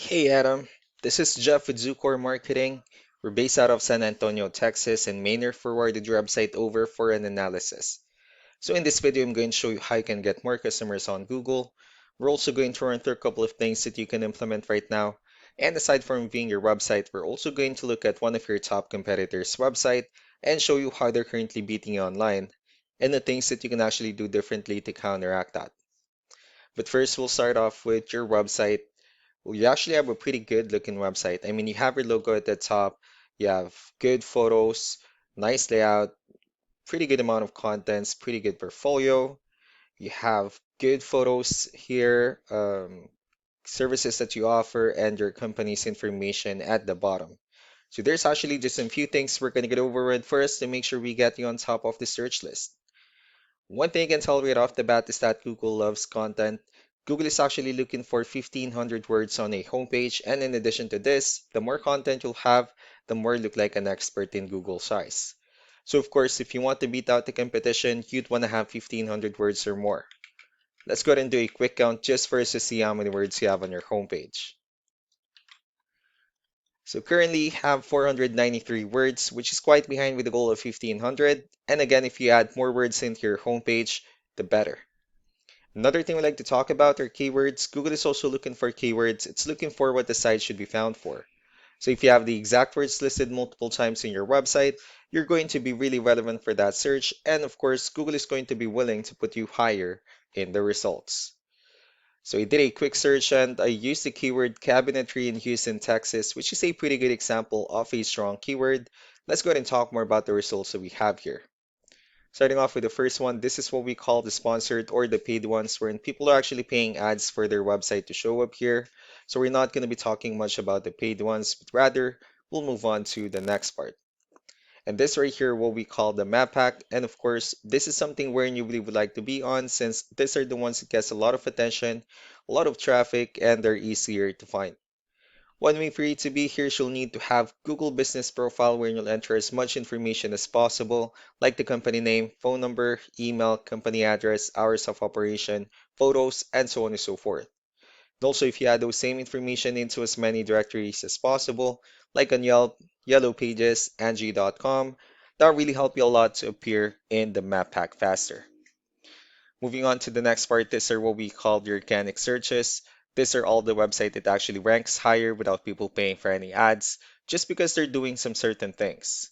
Hey Adam, this is Jeff with Zucor Marketing. We're based out of San Antonio, Texas, and Maynard forwarded your website over for an analysis. So in this video, I'm going to show you how you can get more customers on Google. We're also going to run through a couple of things that you can implement right now. And aside from reviewing your website, we're also going to look at one of your top competitors' website and show you how they're currently beating you online and the things that you can actually do differently to counteract that. But first, we'll start off with your website. Well, you actually have a pretty good looking website. I mean, you have your logo at the top, you have good photos, nice layout, pretty good amount of contents, pretty good portfolio. You have good photos here, services that you offer, and your company's information at the bottom. So there's actually just a few things we're going to get over with first to make sure we get you on top of the search list. One thing I can tell right off the bat is that Google loves content. Google is actually looking for 1,500 words on a homepage, and in addition to this, the more content you'll have, the more you look like an expert in Google size. So of course, if you want to beat out the competition, you'd want to have 1,500 words or more. Let's go ahead and do a quick count just for us to see how many words you have on your homepage. So currently you have 493 words, which is quite behind with the goal of 1,500. And again, if you add more words into your homepage, the better. Another thing we like to talk about are keywords. Google is also looking for keywords. It's looking for what the site should be found for. So if you have the exact words listed multiple times in your website, you're going to be really relevant for that search. And of course, Google is going to be willing to put you higher in the results. So I did a quick search and I used the keyword cabinetry in Houston, Texas, which is a pretty good example of a strong keyword. Let's go ahead and talk more about the results that we have here. Starting off with the first one, this is what we call the sponsored or the paid ones, wherein people are actually paying ads for their website to show up here. So we're not going to be talking much about the paid ones, but rather we'll move on to the next part. And this right here, what we call the map pack. And of course, this is something where you really would like to be on since these are the ones that gets a lot of attention, a lot of traffic, and they're easier to find. One way for you to be here, you'll need to have Google Business Profile where you'll enter as much information as possible, like the company name, phone number, email, company address, hours of operation, photos, and so on and so forth. And also, if you add those same information into as many directories as possible, like on Yelp, Yellow Pages, Angie.com, that'll really help you a lot to appear in the map pack faster. Moving on to the next part, these are what we call the organic searches. These are all the website that actually ranks higher without people paying for any ads, just because they're doing some certain things.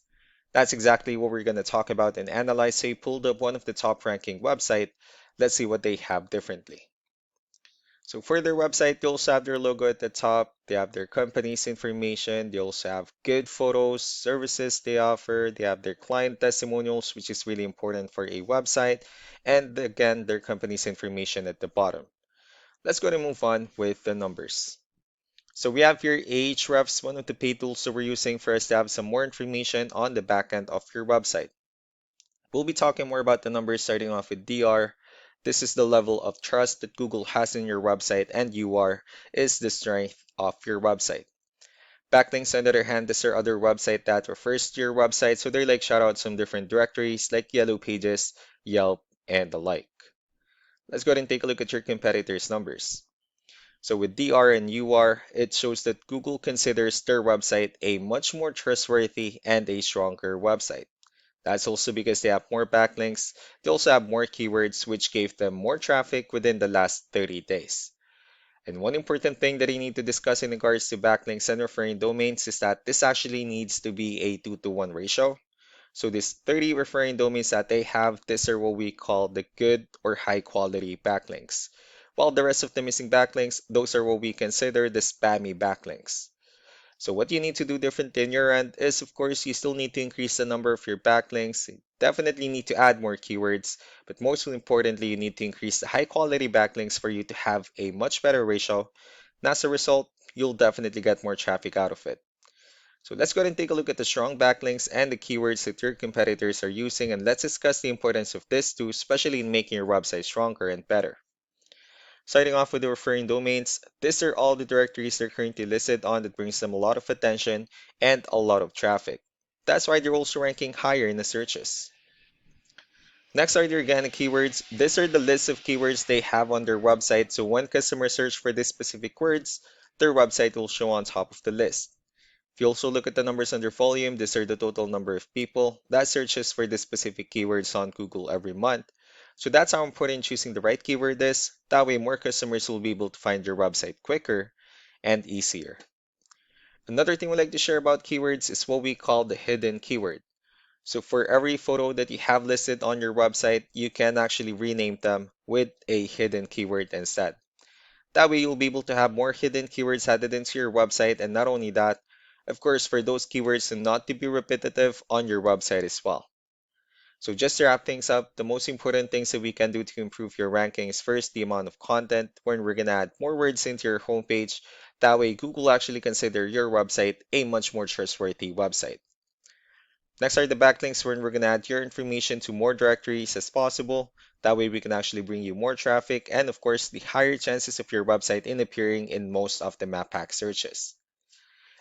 That's exactly what we're going to talk about and analyze. So I pulled up one of the top ranking website. Let's see what they have differently. So for their website, they also have their logo at the top. They have their company's information. They also have good photos, services they offer. They have their client testimonials, which is really important for a website. And again, their company's information at the bottom. Let's go and move on with the numbers. So we have here Ahrefs, one of the paid tools that we're using for us to have some more information on the backend of your website. We'll be talking more about the numbers starting off with DR. This is the level of trust that Google has in your website, and UR is the strength of your website. Backlinks, on the other hand, these are other website that refers to your website, so they're like shoutouts from different directories like Yellow Pages, Yelp, and the like. Let's go ahead and take a look at your competitors' numbers. So with DR and UR, it shows that Google considers their website a much more trustworthy and a stronger website. That's also because they have more backlinks. They also have more keywords, which gave them more traffic within the last 30 days. And one important thing that you need to discuss in regards to backlinks and referring domains is that this actually needs to be a 2-to-1 ratio. So these 30 referring domains that they have, these are what we call the good or high quality backlinks. While the rest of the missing backlinks, those are what we consider the spammy backlinks. So what you need to do different in your end is, of course, you still need to increase the number of your backlinks. You definitely need to add more keywords, but most importantly, you need to increase the high quality backlinks for you to have a much better ratio. And as a result, you'll definitely get more traffic out of it. So let's go ahead and take a look at the strong backlinks and the keywords that your competitors are using, and let's discuss the importance of this too, especially in making your website stronger and better. Starting off with the referring domains, these are all the directories they're currently listed on that brings them a lot of attention and a lot of traffic. That's why they're also ranking higher in the searches. Next are the organic keywords. These are the list of keywords they have on their website. So when customers search for these specific words, their website will show on top of the list. If you also look at the numbers under volume, these are the total number of people that searches for the specific keywords on Google every month. So that's how important choosing the right keyword is. That way, more customers will be able to find your website quicker and easier. Another thing we like to share about keywords is what we call the hidden keyword. So for every photo that you have listed on your website, you can actually rename them with a hidden keyword instead. That way, you'll be able to have more hidden keywords added into your website, and not only that, of course, for those keywords to not to be repetitive on your website as well. So just to wrap things up, the most important things that we can do to improve your ranking is first the amount of content, when we're gonna add more words into your homepage. That way, Google actually consider your website a much more trustworthy website. Next are the backlinks, when we're gonna add your information to more directories as possible. That way we can actually bring you more traffic and of course the higher chances of your website in appearing in most of the map pack searches.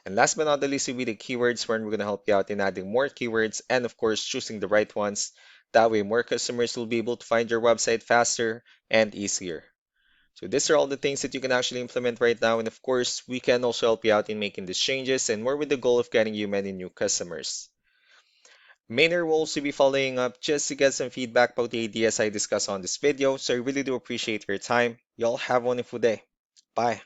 And last but not the least will be the keywords, where we're gonna help you out in adding more keywords and of course choosing the right ones. That way more customers will be able to find your website faster and easier. So these are all the things that you can actually implement right now, and of course we can also help you out in making these changes and more with the goal of getting you many new customers. Maynard will also be following up just to get some feedback about the ideas I discussed on this video, so I really do appreciate your time. Y'all have a wonderful day. Bye.